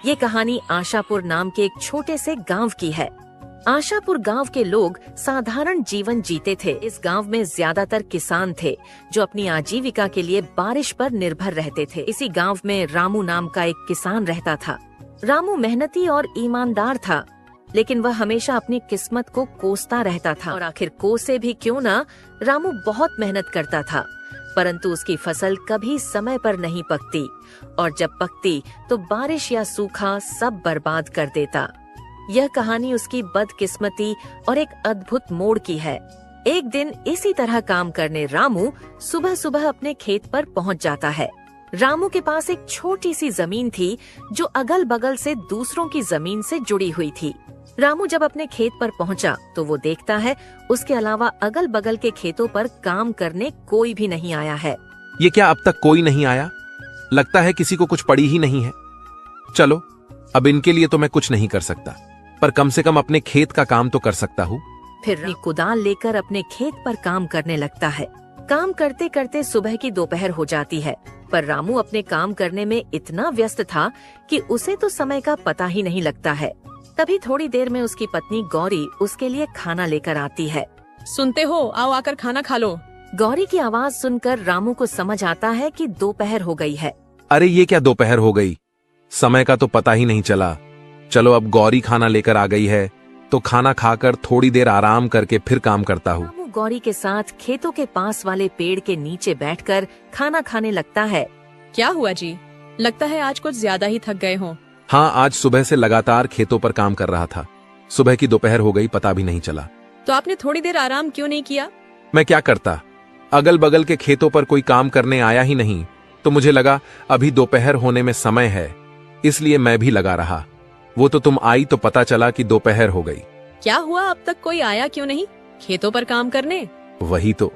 ये कहानी आशापुर नाम के एक छोटे से गांव की है। आशापुर गांव के लोग साधारण जीवन जीते थे। इस गांव में ज्यादातर किसान थे जो अपनी आजीविका के लिए बारिश पर निर्भर रहते थे। इसी गांव में रामू नाम का एक किसान रहता था। रामू मेहनती और ईमानदार था, लेकिन वह हमेशा अपनी किस्मत को कोसता रहता था। और आखिर कोसे भी क्यों ना, रामू बहुत मेहनत करता था, परंतु उसकी फसल कभी समय पर नहीं पकती, और जब पकती तो बारिश या सूखा सब बर्बाद कर देता। यह कहानी उसकी बदकिस्मती और एक अद्भुत मोड़ की है। एक दिन इसी तरह काम करने रामू सुबह सुबह अपने खेत पर पहुंच जाता है। रामू के पास एक छोटी सी जमीन थी जो अगल बगल से दूसरों की जमीन से जुड़ी हुई थी। रामू जब अपने खेत पर पहुंचा तो वो देखता है उसके अलावा अगल बगल के खेतों पर काम करने कोई भी नहीं आया है। ये क्या अब तक कोई नहीं आया? लगता है किसी को कुछ पड़ी ही नहीं है। चलो, अब इनके लिए तो मैं कुछ नहीं कर सकता, पर कम से कम अपने खेत का काम तो कर सकता हूँ। फिर रामू कुदाल लेकर अपने खेत पर काम करने लगता है। काम करते करते सुबह की दोपहर हो जाती है, पर रामू अपने काम करने में इतना व्यस्त था कि उसे तो समय का पता ही नहीं लगता है। तभी थोड़ी देर में उसकी पत्नी गौरी उसके लिए खाना लेकर आती है। सुनते हो, आओ आकर खाना खा लो। गौरी की आवाज सुनकर रामू को समझ आता है कि दोपहर हो गई है। अरे ये क्या दोपहर हो गई? समय का तो पता ही नहीं चला। चलो, अब गौरी खाना लेकर आ गई है तो खाना खाकर थोड़ी देर आराम करके फिर काम करता हूँ। रामू गौरी के साथ खेतों के पास वाले पेड़ के नीचे बैठकर खाना खाने लगता है। क्या हुआ जी? लगता है आज कुछ ज्यादा ही थक गए हो। हाँ, आज सुबह से लगातार खेतों पर काम कर रहा था। सुबह की दोपहर हो गई, पता भी नहीं चला। तो आपने थोड़ी देर आराम क्यों नहीं किया? मैं क्या करता, अगल बगल के खेतों पर कोई काम करने आया ही नहीं, तो मुझे लगा अभी दोपहर होने में समय है, इसलिए मैं भी लगा रहा। वो तो तुम आई तो पता चला कि दोपहर हो गई। क्या हुआ, अब तक कोई आया क्यों नहीं खेतों पर काम करने? वही तो,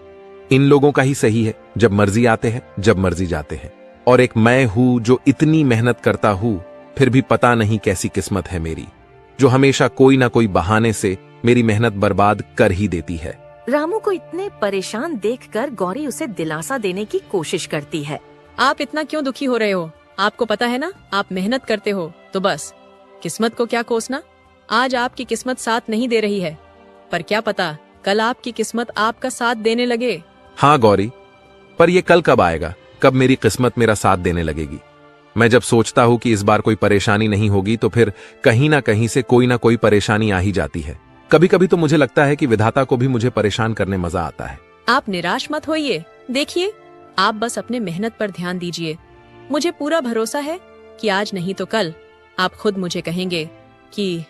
इन लोगों का ही सही है, जब मर्जी आते हैं, जब मर्जी जाते हैं। और एक मैं हूं जो इतनी मेहनत करता हूं, फिर भी पता नहीं कैसी किस्मत है मेरी, जो हमेशा कोई ना कोई बहाने से मेरी मेहनत बर्बाद कर ही देती है। रामू को इतने परेशान देखकर गौरी उसे दिलासा देने की कोशिश करती है। आप इतना क्यों दुखी हो रहे हो? आपको पता है ना, आप मेहनत करते हो तो बस, किस्मत को क्या कोसना। आज आपकी किस्मत साथ नहीं दे रही है, पर क्या पता कल आपकी किस्मत आपका साथ देने लगे। हाँ गौरी, पर ये कल कब आएगा? कब मेरी किस्मत मेरा साथ देने लगेगी? मैं जब सोचता हूँ कि इस बार कोई परेशानी नहीं होगी, तो फिर कहीं ना कहीं से कोई ना कोई परेशानी आ ही जाती है। कभी कभी तो मुझे लगता है कि विधाता को भी मुझे परेशान करने मजा आता है। आप निराश मत होइए। देखिए, आप बस अपने मेहनत पर ध्यान दीजिए। मुझे पूरा भरोसा है कि आज नहीं तो कल आप खुद मुझे कहेंगे कि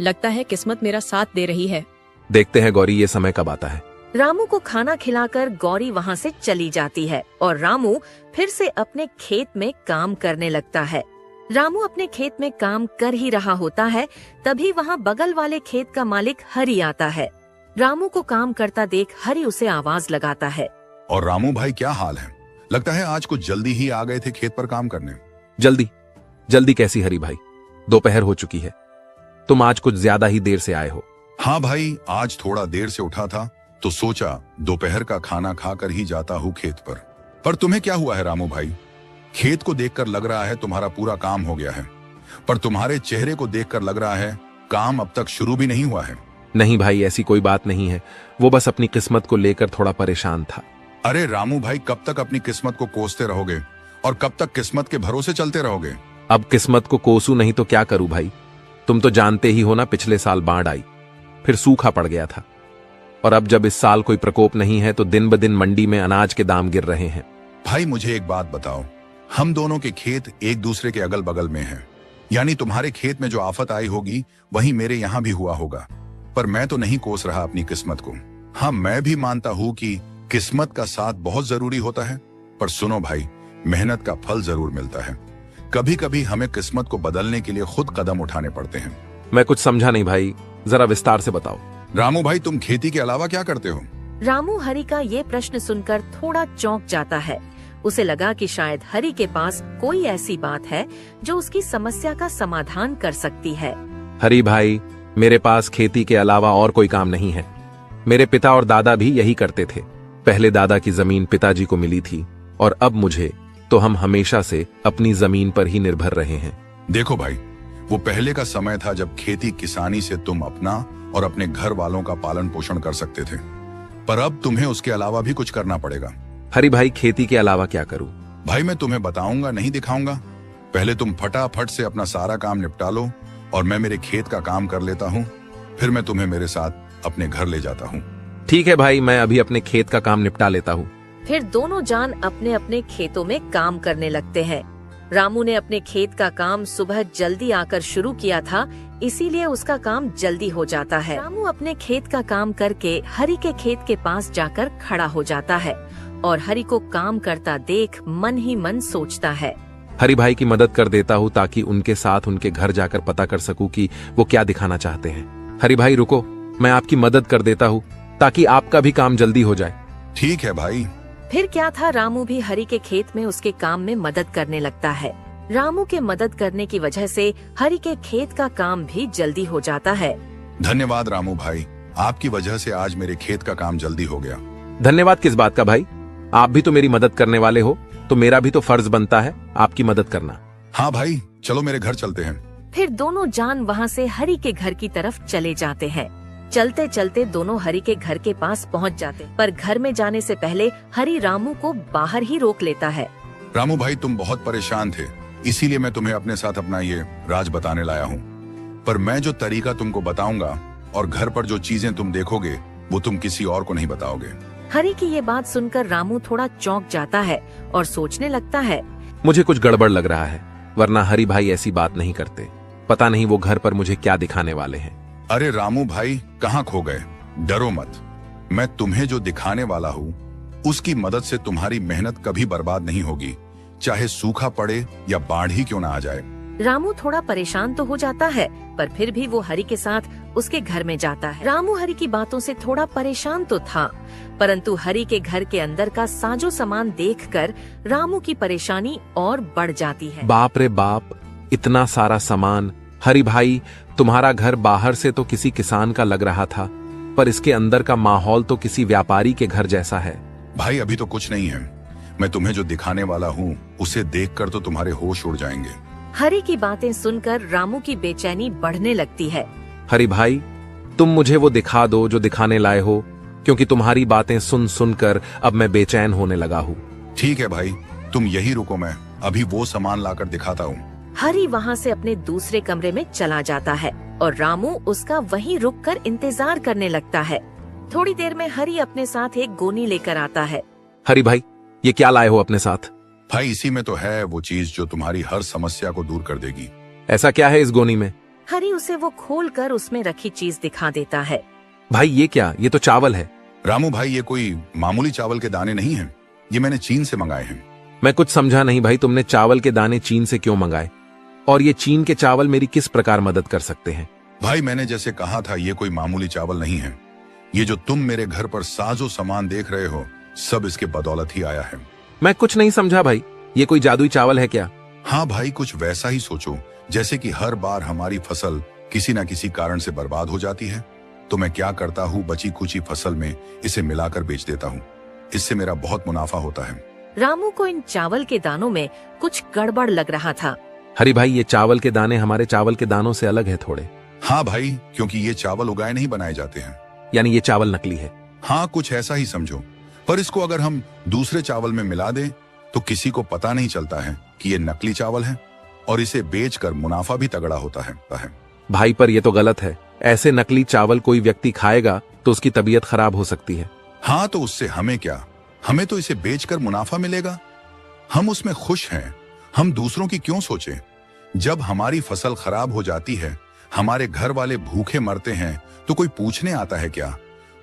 लगता है किस्मत मेरा साथ दे रही है। देखते हैं गौरी, ये समय कब आता है। रामू को खाना खिलाकर गौरी वहाँ से चली जाती है और रामू फिर से अपने खेत में काम करने लगता है। रामू अपने खेत में काम कर ही रहा होता है, तभी वहाँ बगल वाले खेत का मालिक हरि आता है। रामू को काम करता देख हरि उसे आवाज लगाता है। और रामू भाई, क्या हाल है? लगता है आज कुछ जल्दी ही आ गए थे खेत पर काम करने। जल्दी जल्दी कैसी हरि भाई, दोपहर हो चुकी है। तुम आज कुछ ज्यादा ही देर से आए हो। हाँ भाई, आज थोड़ा देर से उठा था तो सोचा दोपहर का खाना खाकर ही जाता हूँ खेत पर तुम्हें क्या हुआ है रामू भाई? खेत को देखकर लग रहा है तुम्हारा पूरा काम हो गया है, पर तुम्हारे चेहरे को देखकर लग रहा है काम अब तक शुरू भी नहीं हुआ है। नहीं भाई, ऐसी कोई बात नहीं है, वो बस अपनी किस्मत को लेकर थोड़ा परेशान था। अरे रामू भाई, कब तक अपनी किस्मत को कोसते रहोगे और कब तक किस्मत के भरोसे चलते रहोगे? अब किस्मत को कोसू नहीं तो क्या करूं भाई? तुम तो जानते ही हो ना, पिछले साल बाढ़ आई, फिर सूखा पड़ गया था, और अब जब इस साल कोई प्रकोप नहीं है तो दिन ब दिन मंडी में अनाज के दाम गिर रहे हैं। भाई मुझे एक बात बताओ, हम दोनों के खेत एक दूसरे के अगल बगल में हैं, यानी तुम्हारे खेत में जो आफत आई होगी वही मेरे यहाँ भी हुआ होगा, पर मैं तो नहीं कोस रहा अपनी किस्मत को। हाँ, मैं भी मानता हूँ कि किस्मत का साथ बहुत जरूरी होता है, पर सुनो भाई, मेहनत का फल जरूर मिलता है। कभी कभी हमें किस्मत को बदलने के लिए खुद कदम उठाने पड़ते हैं। मैं कुछ समझा नहीं भाई, जरा विस्तार से बताओ। रामू भाई, तुम खेती के अलावा क्या करते हो? रामू हरि का ये प्रश्न सुनकर थोड़ा चौंक जाता है। उसे लगा कि शायद हरि के पास कोई ऐसी बात है जो उसकी समस्या का समाधान कर सकती है। हरि भाई, मेरे पास खेती के अलावा और कोई काम नहीं है। मेरे पिता और दादा भी यही करते थे। पहले दादा की जमीन पिताजी को मिली थी, और अब मुझे, तो हम हमेशा से अपनी जमीन पर ही निर्भर रहे हैं। देखो भाई, वो पहले का समय था जब खेती किसानी से तुम अपना और अपने घर वालों का पालन पोषण कर सकते थे, पर अब तुम्हें उसके अलावा भी कुछ करना पड़ेगा। हरि भाई, खेती के अलावा क्या करूं? भाई मैं तुम्हें बताऊंगा, नहीं दिखाऊंगा। पहले तुम फटाफट से अपना सारा काम निपटा लो और मैं मेरे खेत का काम कर लेता हूँ, फिर मैं तुम्हें मेरे साथ अपने घर ले जाता हूँ। ठीक है भाई, मैं अभी अपने खेत का काम निपटा लेता हूँ। फिर दोनों जान अपने अपने खेतों में काम करने लगते हैं। रामू ने अपने खेत का काम सुबह जल्दी आकर शुरू किया था, इसीलिए उसका काम जल्दी हो जाता है। रामू अपने खेत का काम करके हरि के खेत के पास जाकर खड़ा हो जाता है और हरि को काम करता देख मन ही मन सोचता है, हरि भाई की मदद कर देता हूँ ताकि उनके साथ उनके घर जाकर पता कर सकूं कि वो क्या दिखाना चाहते हैं। हरि भाई रुको, मैं आपकी मदद कर देता हूँ ताकि आपका भी काम जल्दी हो जाए। ठीक है भाई। फिर क्या था, रामू भी हरि के खेत में उसके काम में मदद करने लगता है। रामू के मदद करने की वजह से हरि के खेत का काम भी जल्दी हो जाता है। धन्यवाद रामू भाई, आपकी वजह से आज मेरे खेत का काम जल्दी हो गया। धन्यवाद किस बात का भाई, आप भी तो मेरी मदद करने वाले हो, तो मेरा भी तो फर्ज बनता है आपकी मदद करना। हाँ भाई, चलो मेरे घर चलते हैं। फिर दोनों जान वहाँ से हरि के घर की तरफ चले जाते हैं। चलते चलते दोनों हरि के घर के पास पहुँच जाते, पर घर में जाने से पहले हरि रामू को बाहर ही रोक लेता है। रामू भाई, तुम बहुत परेशान थे, इसीलिए मैं तुम्हें अपने साथ अपना ये राज बताने लाया हूँ। पर मैं जो तरीका तुमको बताऊंगा और घर पर जो चीजें तुम देखोगे वो तुम किसी और को नहीं बताओगे। हरि की ये बात सुनकर रामू थोड़ा चौंक जाता है और सोचने लगता है, मुझे कुछ गड़बड़ लग रहा है, वरना हरि भाई ऐसी बात नहीं करते। पता नहीं वो घर पर मुझे क्या दिखाने वाले हैं। अरे रामू भाई, कहाँ खो गए? डरो मत, मैं तुम्हें जो दिखाने वाला हूँ उसकी मदद से तुम्हारी मेहनत कभी बर्बाद नहीं होगी, चाहे सूखा पड़े या बाढ़ ही क्यों ना आ जाए। रामू थोड़ा परेशान तो हो जाता है, पर फिर भी वो हरि के साथ उसके घर में जाता है। रामू हरि की बातों से थोड़ा परेशान तो था, परंतु हरि के घर के अंदर का साजो सामान देखकर रामू की परेशानी और बढ़ जाती है। बाप रे बाप, इतना सारा सामान। हरि भाई, तुम्हारा घर बाहर से तो किसी किसान का लग रहा था, पर इसके अंदर का माहौल तो किसी व्यापारी के घर जैसा है। भाई अभी तो कुछ नहीं है, मैं तुम्हें जो दिखाने वाला हूँ उसे देखकर तो तुम्हारे होश उड़ जाएंगे। हरि की बातें सुनकर रामू की बेचैनी बढ़ने लगती है। हरि भाई, तुम मुझे वो दिखा दो जो दिखाने लाए हो, क्योंकि तुम्हारी बातें सुन सुनकर अब मैं बेचैन होने लगा हूँ। ठीक है भाई, तुम यही रुको, मैं अभी वो सामान लाकर दिखाता हूँ। हरि वहाँ से अपने दूसरे कमरे में चला जाता है और रामू उसका वहीं रुककर इंतजार करने लगता है। थोड़ी देर में हरि अपने साथ एक गोनी लेकर आता है। हरि भाई, ये क्या लाए हो अपने साथ? भाई इसी में तो है वो चीज जो तुम्हारी हर समस्या को दूर कर देगी। ऐसा क्या है इस गोनी में? हरि उसे वो खोलकर उसमें रखी चीज दिखा देता है। भाई ये क्या? ये तो चावल है। रामू भाई, ये कोई मामूली चावल के दाने नहीं हैं, ये मैंने चीन से मंगाए हैं। मैं कुछ समझा नहीं भाई, तुमने चावल के दाने चीन से क्यों मंगाए? और ये चीन के चावल मेरी किस प्रकार मदद कर सकते हैं? भाई मैंने जैसे कहा था, ये कोई मामूली चावल नहीं है। ये जो तुम मेरे घर पर साजो सामान देख रहे हो, सब इसके बदौलत ही आया है। मैं कुछ नहीं समझा भाई, ये कोई जादुई चावल है क्या? हाँ भाई, कुछ वैसा ही सोचो जैसे कि हर बार हमारी फसल किसी न किसी कारण से बर्बाद हो जाती है, तो मैं क्या करता हूँ, बची कुची फसल में इसे मिलाकर बेच देता हूँ। इससे मेरा बहुत मुनाफा होता है। रामू को इन चावल के दानों में कुछ गड़बड़ लग रहा था। हरि भाई, ये चावल के दाने हमारे चावल के दानों से अलग है थोड़े। हाँ भाई, क्योंकि ये चावल उगाए नहीं बनाए जाते हैं। यानी ये चावल नकली है? हाँ, कुछ ऐसा ही समझो। पर इसको अगर हम दूसरे चावल में मिला दें तो किसी को पता नहीं चलता है कि ये नकली चावल है, और इसे बेचकर मुनाफा भी तगड़ा होता है। भाई पर ये तो गलत है, ऐसे नकली चावल कोई व्यक्ति खाएगा तो उसकी तबीयत खराब हो सकती है। हाँ, तो उससे हमें क्या, हमें तो इसे बेचकर मुनाफा मिलेगा, हम उसमें खुश हैं। हम दूसरों की क्यों सोचें? जब हमारी फसल खराब हो जाती है, हमारे घर वाले भूखे मरते हैं, तो कोई पूछने आता है क्या?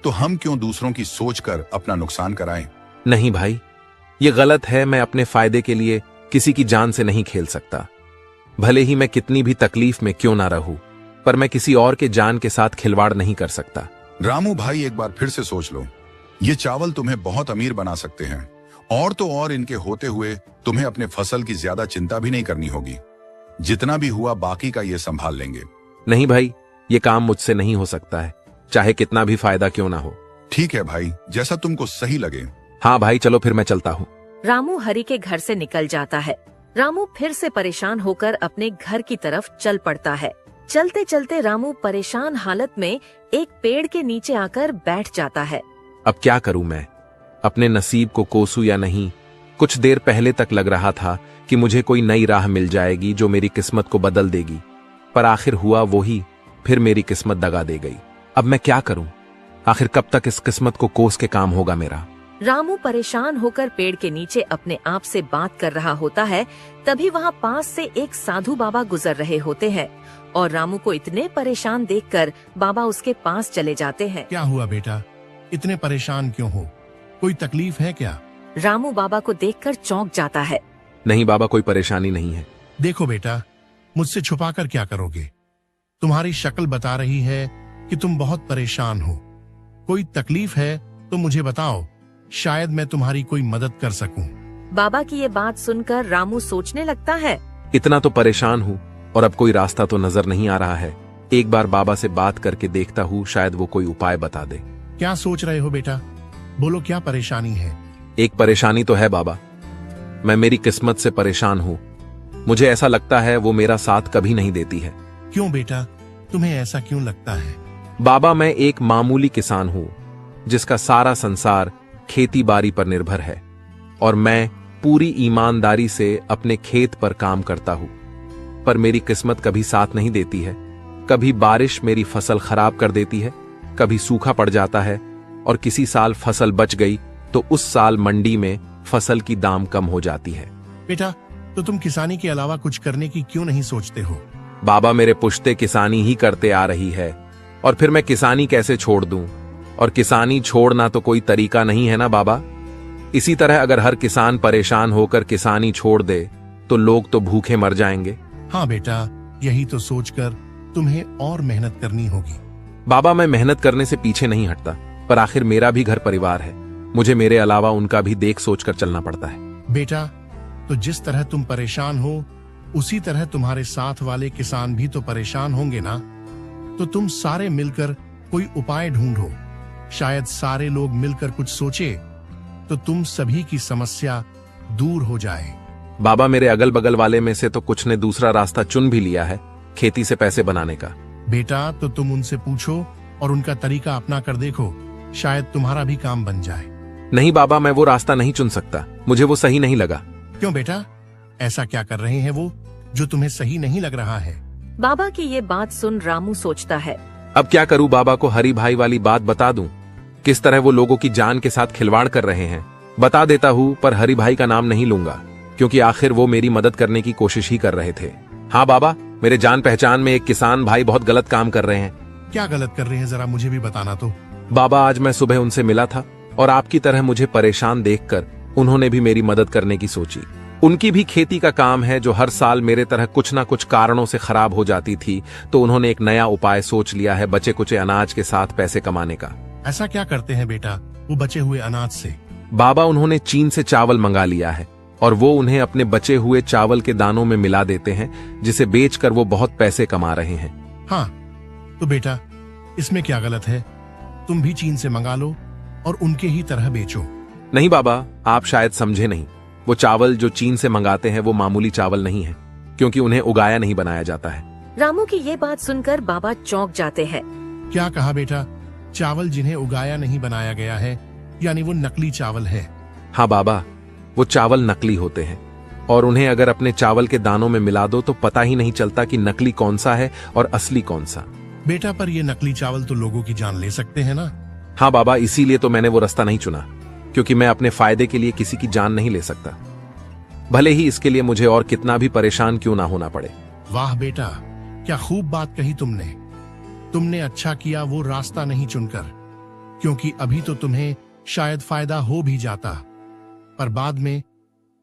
तो हम क्यों दूसरों की सोचकर अपना नुकसान कराएं? नहीं भाई, ये गलत है। मैं अपने फायदे के लिए किसी की जान से नहीं खेल सकता, भले ही मैं कितनी भी तकलीफ में क्यों ना रहूं, पर मैं किसी और के जान के साथ खिलवाड़ नहीं कर सकता। रामू भाई, एक बार फिर से सोच लो, ये चावल तुम्हें बहुत अमीर बना सकते हैं, और तो और इनके होते हुए तुम्हें अपने फसल की ज्यादा चिंता भी नहीं करनी होगी। जितना भी हुआ बाकी का ये संभाल लेंगे। नहीं भाई, ये काम मुझसे नहीं हो सकता है, चाहे कितना भी फायदा क्यों ना हो। ठीक है भाई, जैसा तुमको सही लगे। हाँ भाई, चलो फिर मैं चलता हूँ। रामू हरि के घर से निकल जाता है। रामू फिर से परेशान होकर अपने घर की तरफ चल पड़ता है। चलते चलते रामू परेशान हालत में एक पेड़ के नीचे आकर बैठ जाता है। अब क्या करूं मैं? अपने नसीब को कोसूं या नहीं? कुछ देर पहले तक लग रहा था कि मुझे कोई नई राह मिल जाएगी जो मेरी किस्मत को बदल देगी, पर आखिर हुआ वही, फिर मेरी किस्मत दगा दे गई। अब मैं क्या करूं? आखिर कब तक इस किस्मत को कोस के काम होगा मेरा? रामू परेशान होकर पेड़ के नीचे अपने आप से बात कर रहा होता है। तभी वहाँ पास से एक साधु बाबा गुजर रहे होते हैं और रामू को इतने परेशान देखकर बाबा उसके पास चले जाते हैं। क्या हुआ बेटा, इतने परेशान क्यों हो? कोई तकलीफ है क्या? रामू बाबा को देखकर चौंक जाता है। नहीं बाबा, कोई परेशानी नहीं है। देखो बेटा, मुझसे छुपाकर क्या करोगे? तुम्हारी शक्ल बता रही है कि तुम बहुत परेशान हो। कोई तकलीफ है तो मुझे बताओ, शायद मैं तुम्हारी कोई मदद कर सकूं। बाबा की ये बात सुनकर रामू सोचने लगता है। इतना तो परेशान हूं और अब कोई रास्ता तो नजर नहीं आ रहा है। एक बार बाबा से बात करके देखता हूँ, शायद वो कोई उपाय बता दे। क्या सोच रहे हो बेटा? बोलो, क्या परेशानी है? एक परेशानी तो है बाबा, मैं मेरी किस्मत से परेशान हूँ। मुझे ऐसा लगता है वो मेरा साथ कभी नहीं देती है। क्यों बेटा, तुम्हें ऐसा क्यों लगता है? बाबा, मैं एक मामूली किसान हूँ जिसका सारा संसार खेती बाड़ी पर निर्भर है और मैं पूरी ईमानदारी से अपने खेत पर काम करता हूँ, पर मेरी किस्मत कभी साथ नहीं देती है। कभी बारिश मेरी फसल खराब कर देती है, कभी सूखा पड़ जाता है और किसी साल फसल बच गई तो उस साल मंडी में फसल की दाम कम हो जाती है। बेटा, तो तुम किसानी के अलावा कुछ करने की क्यों नहीं सोचते हो? बाबा, मेरे पुश्ते किसानी ही करते आ रही है और फिर मैं किसानी कैसे छोड़ दूं? और किसानी छोड़ना तो कोई तरीका नहीं है ना बाबा। इसी तरह अगर हर किसान परेशान होकर किसानी छोड़ दे तो लोग तो भूखे मर जाएंगे। हाँ बेटा, यही तो सोचकर तुम्हें और मेहनत करनी होगी। बाबा, मैं मेहनत करने से पीछे नहीं हटता, पर आखिर मेरा भी घर परिवार है। मुझे मेरे अलावा उनका भी देख सोचकर चलना पड़ता है। बेटा, तो जिस तरह तुम परेशान हो उसी तरह तुम्हारे साथ वाले किसान भी तो परेशान होंगे ना। तो तुम सारे मिलकर कोई उपाय ढूंढो। शायद सारे लोग मिलकर कुछ सोचे तो तुम सभी की समस्या दूर हो जाए। बाबा, मेरे अगल बगल वाले में से तो कुछ ने दूसरा रास्ता चुन भी लिया है, खेती से पैसे बनाने का। बेटा, तो तुम उनसे पूछो और उनका तरीका अपना कर देखो, शायद तुम्हारा भी काम बन जाए। नहीं बाबा, मैं वो रास्ता नहीं चुन सकता, मुझे वो सही नहीं लगा। क्यों बेटा, ऐसा क्या कर रहे हैं वो जो तुम्हें सही नहीं लग रहा है? बाबा की ये बात सुन रामू सोचता है। अब क्या करूं बाबा को हरी भाई वाली बात बता दूं? किस तरह वो लोगों की जान के साथ खिलवाड़ कर रहे हैं? बता देता हूं, पर हरी भाई का नाम नहीं लूंगा क्योंकि आखिर वो मेरी मदद करने की कोशिश ही कर रहे थे। हाँ बाबा, मेरे जान पहचान में एक किसान भाई बहुत गलत काम कर रहे हैं। क्या गलत कर रहे हैं, जरा मुझे भी बताना तो। बाबा, आज मैं सुबह उनसे मिला था और आपकी तरह मुझे परेशान देखकर उन्होंने भी मेरी मदद करने की सोची। उनकी भी खेती का काम है जो हर साल मेरे तरह कुछ ना कुछ कारणों से खराब हो जाती थी, तो उन्होंने एक नया उपाय सोच लिया है बचे कुचे अनाज के साथ पैसे कमाने का। ऐसा क्या करते हैं बेटा वो बचे हुए अनाज से? बाबा, उन्होंने चीन से चावल मंगा लिया है और वो उन्हें अपने बचे हुए चावल के दानों में मिला देते हैं, जिसे बेचकर वो बहुत पैसे कमा रहे हैं। हाँ, तो बेटा इसमें क्या गलत है? तुम भी चीन से मंगा लो और उनके ही तरह बेचो। नहीं बाबा, आप शायद समझे नहीं। वो चावल जो चीन से मंगाते हैं वो मामूली चावल नहीं है, क्योंकि उन्हें उगाया नहीं बनाया जाता है। रामू की ये बात सुनकर बाबा चौंक जाते हैं। क्या कहा बेटा? चावल जिन्हें उगाया नहीं बनाया गया है, यानी वो नकली चावल है? हाँ बाबा, वो चावल नकली होते हैं और उन्हें अगर अपने चावल के दानों में मिला दो तो पता ही नहीं चलता कि नकली कौन सा है और असली कौन सा। बेटा, पर ये नकली चावल तो लोगों की जान ले सकते हैं ना। हाँ बाबा, इसीलिए तो मैंने वो रास्ता नहीं चुना, क्योंकि मैं अपने फायदे के लिए किसी की जान नहीं ले सकता, भले ही इसके लिए मुझे और कितना भी परेशान क्यों ना होना पड़े। वाह बेटा, क्या खूब बात कही तुमने। तुमने अच्छा किया वो रास्ता नहीं चुनकर, क्योंकि अभी तो तुम्हें शायद फायदा हो भी जाता, पर बाद में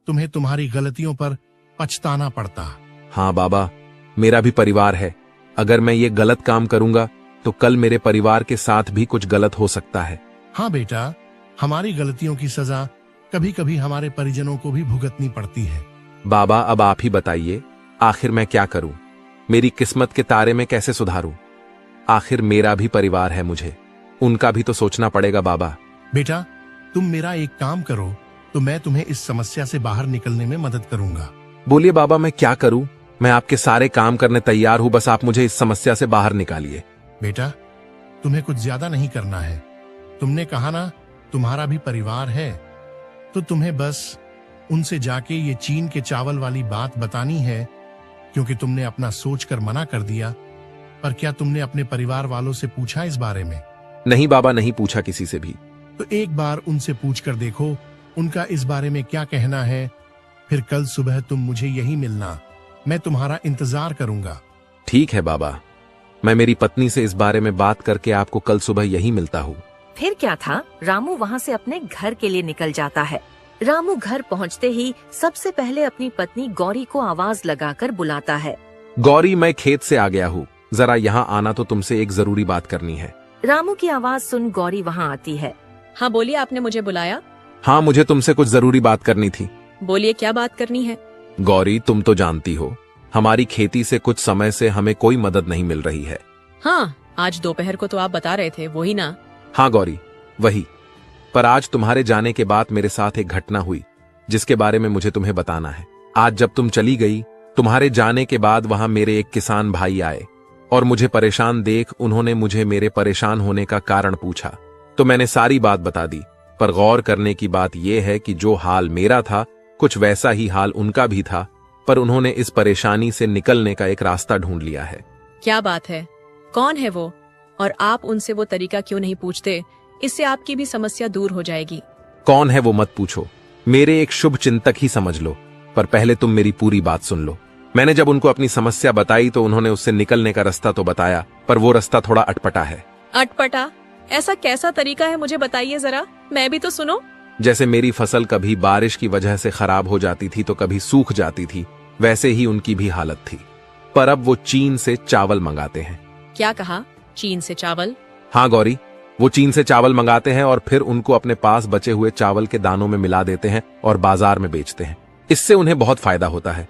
तुम्हें तुम्हारी गलतियों पर पछताना पड़ता। हाँ बाबा, मेरा भी परिवार है। अगर मैं ये गलत काम करूंगा तो कल मेरे परिवार के साथ भी कुछ गलत हो सकता है। हाँ बेटा, हमारी गलतियों की सजा कभी कभी हमारे परिजनों को भी भुगतनी पड़ती है। बाबा, अब आप ही बताइए, आखिर मैं क्या करूं? मेरी किस्मत के तारे में कैसे सुधारूं? आखिर मेरा भी परिवार है, मुझे उनका भी तो सोचना पड़ेगा। बाबा बेटा, तुम मेरा एक काम करो तो मैं तुम्हें इस समस्या से बाहर निकलने में मदद करूंगा। बोलिए बाबा, मैं क्या करूं? मैं आपके सारे काम करने तैयार हूं, बस आप मुझे इस समस्या से बाहर निकालिए। बेटा, तुम्हें कुछ ज्यादा नहीं करना है। तुमने कहा ना तुम्हारा भी परिवार है, तो तुम्हें बस उनसे जाके ये चीन के चावल वाली बात बतानी है, क्योंकि तुमने अपना सोचकर मना कर दिया। पर क्या तुमने अपने परिवार वालों से पूछा इस बारे में? नहीं बाबा, नहीं पूछा किसी से भी। तो एक बार उनसे पूछकर देखो उनका इस बारे में क्या कहना है। फिर कल सुबह तुम मुझे यही मिलना, मैं तुम्हारा इंतजार करूंगा। ठीक है बाबा, मैं मेरी पत्नी से इस बारे में बात करके आपको कल सुबह यही मिलता हूँ। फिर क्या था, रामू वहाँ से अपने घर के लिए निकल जाता है। रामू घर पहुँचते ही सबसे पहले अपनी पत्नी गौरी को आवाज लगाकर बुलाता है। गौरी, मैं खेत से आ गया हूँ, जरा यहाँ आना, तो तुमसे एक जरूरी बात करनी है। रामू की आवाज सुन गौरी वहाँ आती है। हाँ बोलिए, आपने मुझे बुलाया? हाँ, मुझे तुमसे कुछ जरूरी बात करनी थी। बोलिए, क्या बात करनी है? गौरी, तुम तो जानती हो हमारी खेती से कुछ समय से हमें कोई मदद नहीं मिल रही है। हाँ, आज दोपहर को तो आप बता रहे थे, वही ना? हाँ गौरी, वही। पर आज तुम्हारे जाने के बाद मेरे साथ एक घटना हुई जिसके बारे में मुझे तुम्हें बताना है। आज जब तुम चली गई, तुम्हारे जाने के बाद वहां मेरे एक किसान भाई आए और मुझे परेशान देख उन्होंने मुझे मेरे परेशान होने का कारण पूछा। तो मैंने सारी बात बता दी। पर गौर करने की बात यह है कि जो हाल मेरा था कुछ वैसा ही हाल उनका भी था, पर उन्होंने इस परेशानी से निकलने का एक रास्ता ढूंढ लिया है। क्या बात है? कौन है वो? और आप उनसे वो तरीका क्यों नहीं पूछते? इससे आपकी भी समस्या दूर हो जाएगी। कौन है वो मत पूछो, मेरे एक शुभ चिंतक ही समझ लो। पर पहले तुम मेरी पूरी बात सुन लो। मैंने जब उनको अपनी समस्या बताई तो उन्होंने उससे निकलने का रास्ता तो बताया, पर वो रास्ता थोड़ा अटपटा है। अटपटा? ऐसा कैसा तरीका है, मुझे बताइए जरा, मैं भी तो सुनो। जैसे मेरी फसल कभी बारिश की वजह से खराब हो जाती थी तो कभी सूख जाती थी, वैसे ही उनकी भी हालत थी। पर अब वो चीन से चावल मंगाते हैं। क्या कहा? चीन से चावल? हाँ गौरी, वो चीन से चावल मंगाते हैं और फिर उनको अपने पास बचे हुए चावल के दानों में मिला देते हैं और बाजार में बेचते हैं। इससे उन्हें बहुत फायदा होता है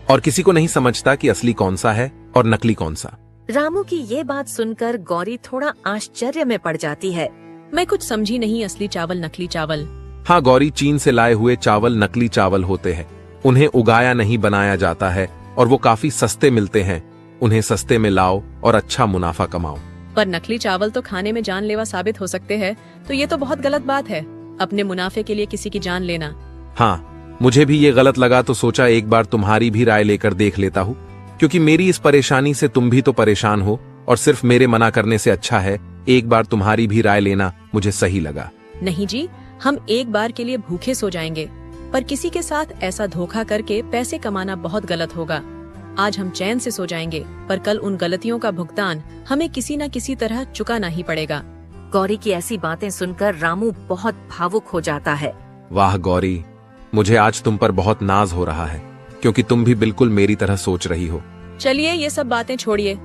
और किसी को नहीं समझता कि असली कौन सा है और नकली कौन सा। रामू की ये बात सुनकर गौरी थोड़ा आश्चर्य में पड़ जाती है। मैं कुछ समझी नहीं, असली चावल नकली चावल? हाँ गौरी, चीन से लाए हुए चावल नकली चावल होते हैं। उन्हें उगाया नहीं बनाया जाता है और वो काफी सस्ते मिलते हैं। उन्हें सस्ते में लाओ और अच्छा मुनाफा कमाओ। पर नकली चावल तो खाने में जानलेवा साबित हो सकते हैं, तो ये तो बहुत गलत बात है, अपने मुनाफे के लिए किसी की जान लेना। हाँ, मुझे भी ये गलत लगा तो सोचा एक बार तुम्हारी भी राय लेकर देख लेता हूँ, क्योंकि मेरी इस परेशानी से तुम भी तो परेशान हो और सिर्फ मेरे मना करने से अच्छा है एक बार तुम्हारी भी राय लेना मुझे सही लगा। नहीं जी, हम एक बार के लिए भूखे सो जाएंगे, पर किसी के साथ ऐसा धोखा करके पैसे कमाना बहुत गलत होगा। आज हम चैन से सो जाएंगे, पर कल उन गलतियों का भुगतान हमें किसी न किसी तरह चुकाना ही पड़ेगा। गौरी की ऐसी बातें सुनकर रामू बहुत भावुक हो जाता है। वाह गौरी, मुझे आज तुम पर बहुत नाज हो रहा है, क्योंकि तुम भी बिल्कुल मेरी तरह सोच रही हो। चलिए ये सब बातें छोड़िए,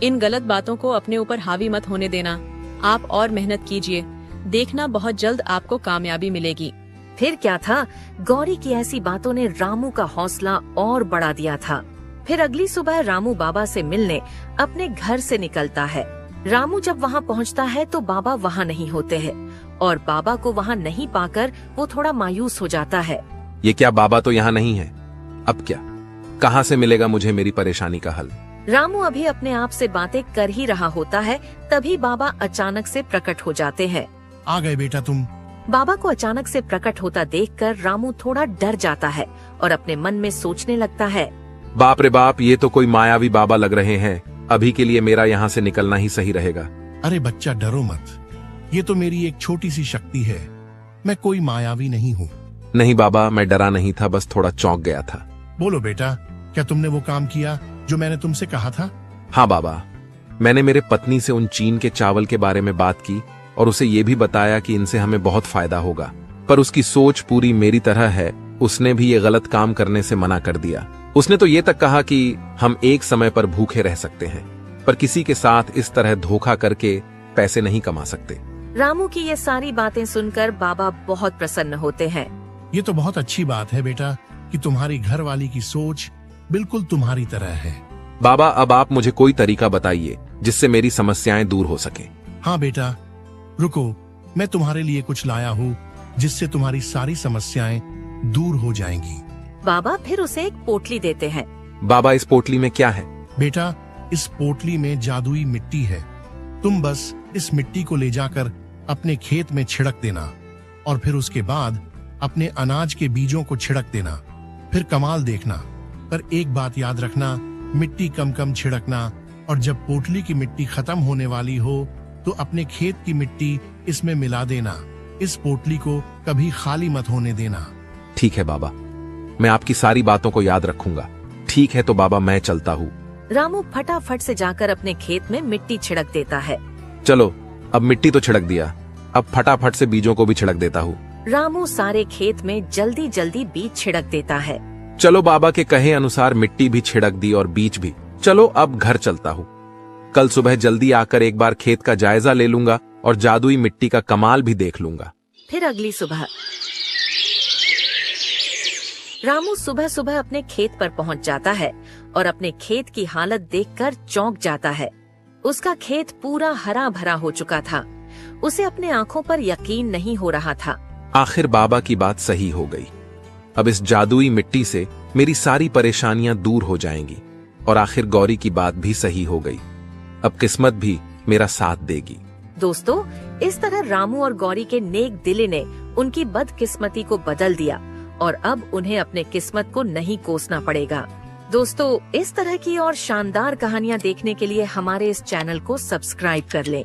इन गलत बातों को अपने ऊपर हावी मत होने देना। आप और मेहनत कीजिए, देखना बहुत जल्द आपको कामयाबी मिलेगी। फिर क्या था, गौरी की ऐसी बातों ने रामू का हौसला और बढ़ा दिया था। फिर अगली सुबह रामू बाबा से मिलने अपने घर से निकलता है। रामू जब वहाँ पहुँचता है तो बाबा वहाँ नहीं होते हैं और बाबा को वहाँ नहीं पाकर वो थोड़ा मायूस हो जाता है। ये क्या, बाबा तो यहाँ नहीं है? अब क्या, कहाँ से मिलेगा मुझे मेरी परेशानी का हल? रामू अभी अपने आप से बातें कर ही रहा होता है, तभी बाबा अचानक से प्रकट हो जाते हैं। आ गए बेटा तुम। बाबा को अचानक से प्रकट होता देखकर रामू थोड़ा डर जाता है और अपने मन में सोचने लगता है, बाप रे बाप, ये तो कोई मायावी बाबा लग रहे हैं। अभी के लिए मेरा यहाँ से निकलना ही सही रहेगा। अरे बच्चा, डरो मत, ये तो मेरी एक छोटी सी शक्ति है, मैं कोई मायावी नहीं हूँ। नहीं बाबा, मैं डरा नहीं था, बस थोड़ा चौंक गया था। बोलो बेटा, क्या तुमने वो काम किया जो मैंने तुमसे कहा था? हाँ बाबा, मैंने मेरे पत्नी से उन चीन के चावल के बारे में बात की और उसे ये भी बताया कि इनसे हमें बहुत फायदा होगा, पर उसकी सोच पूरी मेरी तरह है। उसने भी ये गलत काम करने से मना कर दिया। उसने तो ये तक कहा कि हम एक समय पर भूखे रह सकते हैं, पर किसी के साथ इस तरह धोखा करके पैसे नहीं कमा सकते। रामू की ये सारी बातें सुनकर बाबा बहुत प्रसन्न होते हैं। ये तो बहुत अच्छी बात है बेटा कि तुम्हारी घर वाली की सोच बिल्कुल तुम्हारी तरह है। बाबा, अब आप मुझे कोई तरीका बताइए जिससे मेरी समस्याएं दूर हो सके। हाँ बेटा, रुको, मैं तुम्हारे लिए कुछ लाया हूँ जिससे तुम्हारी सारी समस्याएं दूर हो जाएंगी। बाबा फिर उसे एक पोटली देते हैं। बाबा इस पोटली में क्या है? बेटा, इस पोटली में जादुई मिट्टी है। तुम बस इस मिट्टी को ले जाकर अपने खेत में छिड़क देना और फिर उसके बाद अपने अनाज के बीजों को छिड़क देना। फिर कमाल देखना। पर एक बात याद रखना, मिट्टी कम कम छिड़कना, और जब पोटली की मिट्टी खत्म होने वाली हो तो अपने खेत की मिट्टी इसमें मिला देना। इस पोटली को कभी खाली मत होने देना। ठीक है बाबा, मैं आपकी सारी बातों को याद रखूंगा। ठीक है तो बाबा, मैं चलता हूँ। रामू फटाफट से जाकर अपने खेत में मिट्टी छिड़क देता है। चलो, अब मिट्टी तो छिड़क दिया, अब फटाफट से बीजों को भी छिड़क देता हूँ। रामू सारे खेत में जल्दी जल्दी बीज छिड़क देता है। चलो, बाबा के कहे अनुसार मिट्टी भी छिड़क दी और बीज भी। चलो अब घर चलता हूँ। कल सुबह जल्दी आकर एक बार खेत का जायजा ले लूंगा और जादुई मिट्टी का कमाल भी देख लूंगा। फिर अगली सुबह रामू सुबह सुबह अपने खेत पर पहुंच जाता है और अपने खेत की हालत देखकर चौंक जाता है। उसका खेत पूरा हरा भरा हो चुका था। उसे अपने आंखों पर यकीन नहीं हो रहा था। आखिर बाबा की बात सही हो गई। अब इस जादुई मिट्टी से मेरी सारी परेशानियां दूर हो जाएंगी और आखिर गौरी की बात भी सही हो गई। अब किस्मत भी मेरा साथ देगी। दोस्तों, इस तरह रामू और गौरी के नेक दिली ने उनकी बदकिस्मती को बदल दिया और अब उन्हें अपने किस्मत को नहीं कोसना पड़ेगा। दोस्तों, इस तरह की और शानदार कहानियाँ देखने के लिए हमारे इस चैनल को सब्सक्राइब कर लें।